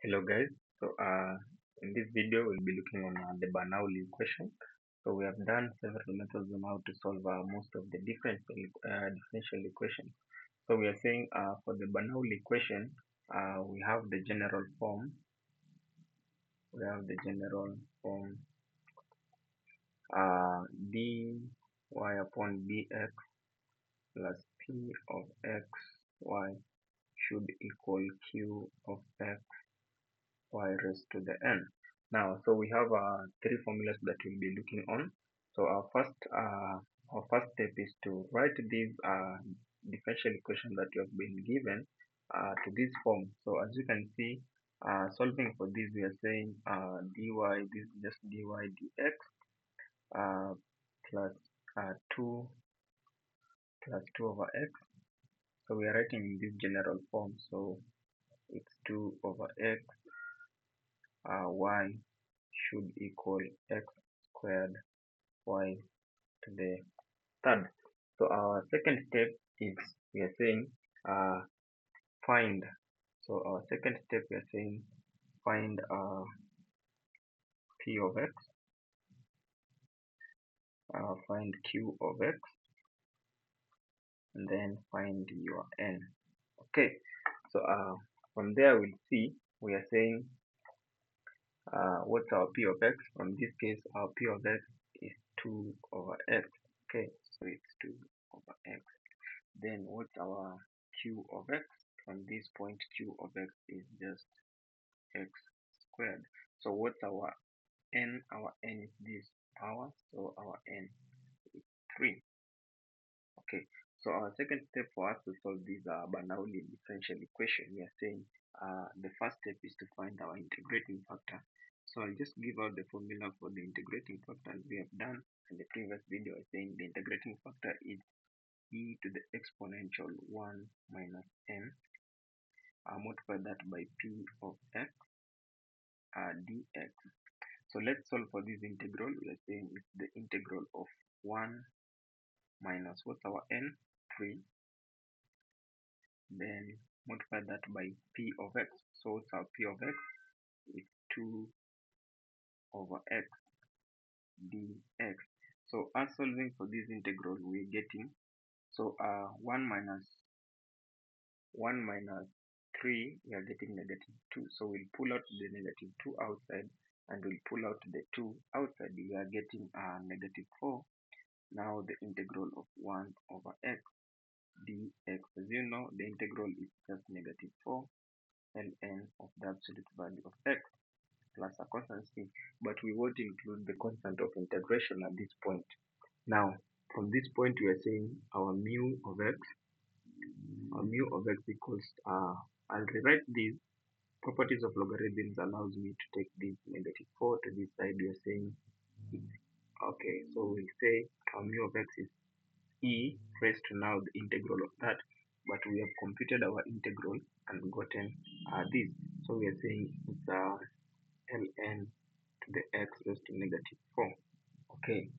Hello guys. In this video we'll be looking on the Bernoulli equation. So we have done several methods on how to solve most of the differential equations. So we are saying for the Bernoulli equation we have the general form. We have the general form dy upon dx plus p of x y should equal q of x y raised to the n. Now, so we have three formulas that we'll be looking on. So our first step is to write these differential equation that you have been given to this form. So as you can see, solving for this, we are saying dy, this is just dy dx uh, plus 2 plus 2 over x. So we are writing in this general form. So it's 2 over x y should equal x squared y to the third. So our second step is we are saying find. So our second step we are saying find p of x, find q of x, and then find your n. Okay. So from there we'll see we are saying what's our p of x. From this case our p of x is 2 over x. Okay, so it's 2 over x. Then what's our q of x? From this point q of x is just x squared. So what's our n? Our n is this power, so our n is 3. Okay, so our second step for us to solve this Bernoulli differential equation, we are saying the first step is to find our integrating factor. So I'll just give out the formula for the integrating factor as we have done in the previous video. I saying the integrating factor is e to the exponential 1 minus n. Multiply that by p of x dx. So let's solve for this integral. We are saying it's the integral of 1 minus what's our n? 3. Then multiply that by p of x. So what's our p of x? It's 2 over x dx. So as solving for this integral, we're getting 1 minus 3, we are getting negative 2. So we'll pull out the negative 2 outside and we'll pull out the 2 outside. We are getting negative 4. Now the integral of 1 over x dx. As you know, the integral is just negative 4 ln of the absolute value of x plus a constant c. But we won't include the constant of integration at this point. Now, from this point, we are saying our mu of x equals, I'll rewrite these properties of logarithms allows me to take this negative 4 to this side. We are saying okay, so we'll say our mu of x is e raised to now the integral of that, but we have computed our integral and gotten this. So we are saying it's ln to the x raised to negative 4. Okay,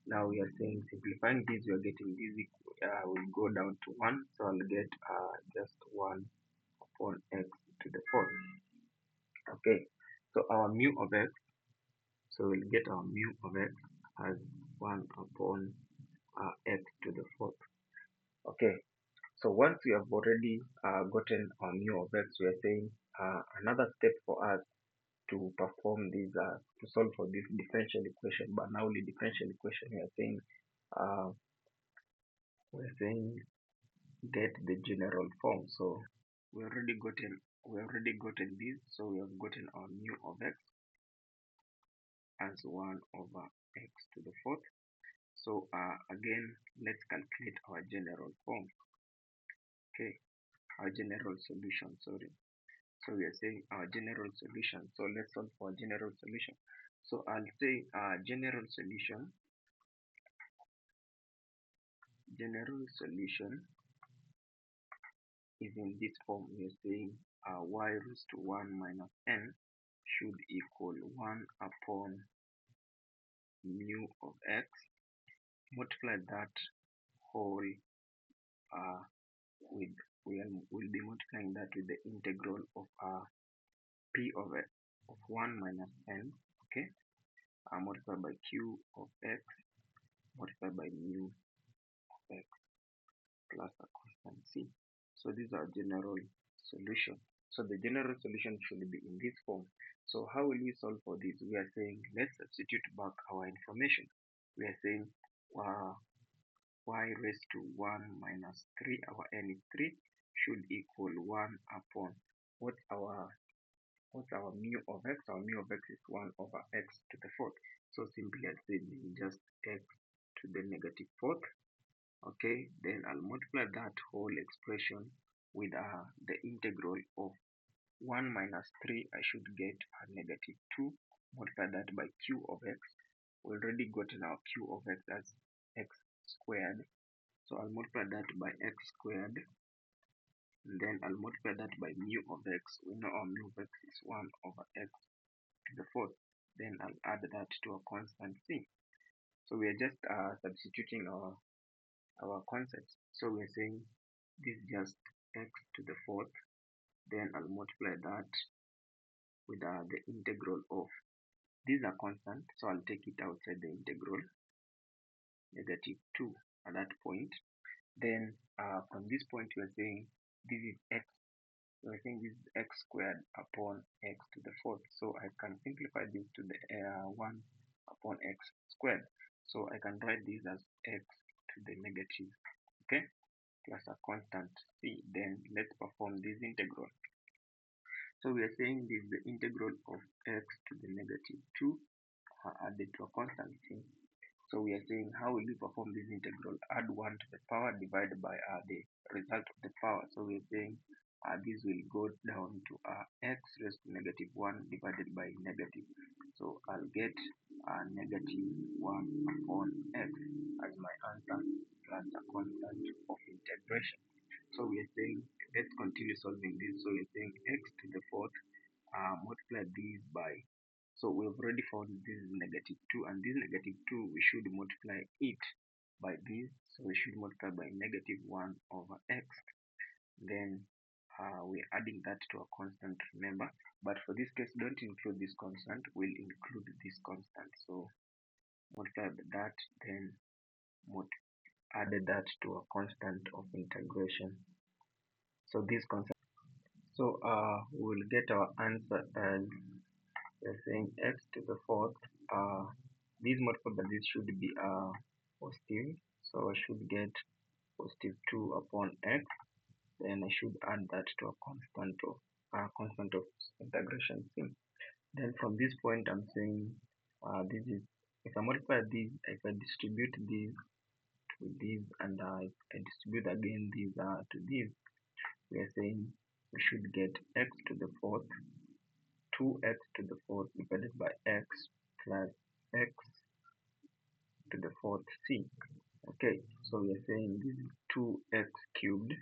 now we are saying simplifying this, we are getting this will go down to 1, so I'll get just 1 upon x to the 4th. Okay, so our mu of x, so we'll get our mu of x as 1 upon x to the 4th. Okay, so once we have already gotten our mu of x, we are saying another step for us to perform this to solve for this differential equation, Bernoulli differential equation. We're saying get the general form. So we already gotten this. So we have gotten our mu of x as 1 over x to the 4th. So again, let's calculate our general form. Okay, our general solution. Sorry. So we are saying our general solution. So let's solve for general solution. So I'll say general solution is in this form. We are saying y raised to 1 minus n should equal 1 upon mu of x. Multiply that whole uh, we'll be multiplying that with the integral of p of x of 1 minus n, okay, multiplied by q of x multiplied by mu of x plus a constant c. So these are general solution. So the general solution should be in this form. So how will we solve for this? We are saying let's substitute back our information. We are saying y raised to 1 minus 3, our n is 3, should equal 1 upon what's our mu of x? Our mu of x is 1 over x to the fourth. So simply I'll say this is just x to the negative fourth. Okay, then I'll multiply that whole expression with the integral of 1 minus 3. I should get a negative 2. Multiply that by q of x. We already gotten our q of x as x squared. So I'll multiply that by x squared. And then I'll multiply that by mu of x. We know our mu of x is 1 over x to the fourth. Then I'll add that to a constant c. So we are just substituting our concepts. So we're saying this is just x to the fourth. Then I'll multiply that with the integral of, these are constant, so I'll take it outside the integral, negative 2 at that point. Then from this point we're saying this is x, we're saying this is x squared upon x to the fourth. So I can simplify this to the 1 upon x squared. So I can write this as x to the negative, okay, plus a constant c. Then let's perform this integral. So we are saying this is the integral of x to the negative 2 added to a constant c. So we are saying how will we perform this integral? Add 1 to the power divided by the result of the power. So we are saying this will go down to x raised to negative 1 divided by negative. So I'll get negative 1 upon x as my answer plus a constant of integration. So we are saying let's continue solving this. So we're saying x to the fourth, multiply these by, so we've already found this is negative 2, and this negative 2 we should multiply it by this. So we should multiply by negative 1 over x. Then we're adding that to a constant, remember, but for this case don't include this constant, we'll include this constant. So multiply that, then added that to a constant of integration. So this constant, so we'll get our answer as we're saying x to the fourth. This multiple by this should be positive, so I should get positive 2 upon x. Then I should add that to a constant of integration c. Then from this point I'm saying this is, if I multiply this, if I distribute this to this, and I distribute again this to this, we are saying we should get x to the fourth, 2x to the fourth divided by x plus x to the fourth c. Okay, so we are saying this is 2x cubed,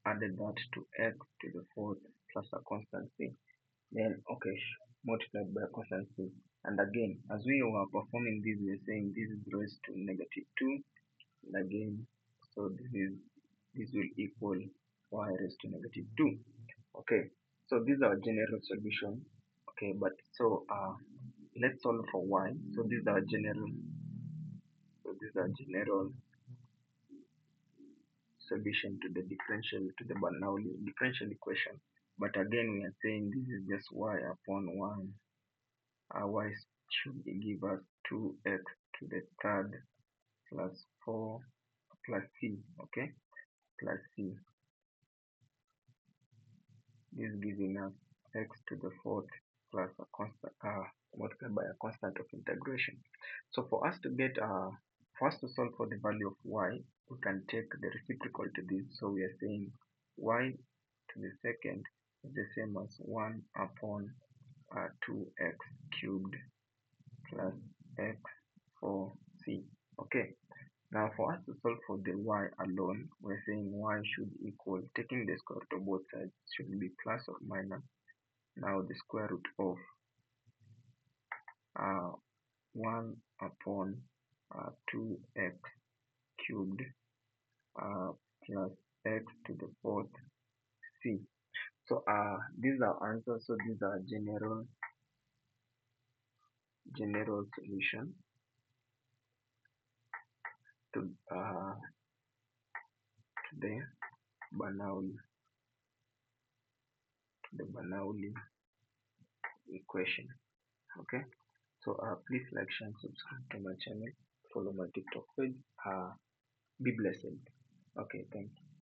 added that to x to the fourth plus a constant c. Then okay, multiplied by a constant c. And again, as we were performing this, we are saying this is raised to negative 2, and again, so this will equal y raised to negative 2. Okay, so these are general solution. Okay, but so let's solve for y. So these are general solution to the Bernoulli differential equation. But again, we are saying this is just y upon 1. Y should give us 2x to the third plus 4 plus c. Okay, plus c. This is giving us x to the fourth plus a constant multiplied by a constant of integration. So for us to get for us to solve for the value of y, we can take the reciprocal to this. So we are saying y to the second is the same as 1 upon 2x cubed plus x 4c. Okay, now for us to solve for the y alone, we're saying y should equal, taking the square root of both sides, should be plus or minus now the square root of 1 upon 2x cubed plus x to the fourth c. So these are answers. So these are general solution to the Bernoulli Bernoulli equation. Okay. So please like, share, and subscribe to my channel. Follow my TikTok page. Be blessed. Okay. Thank you.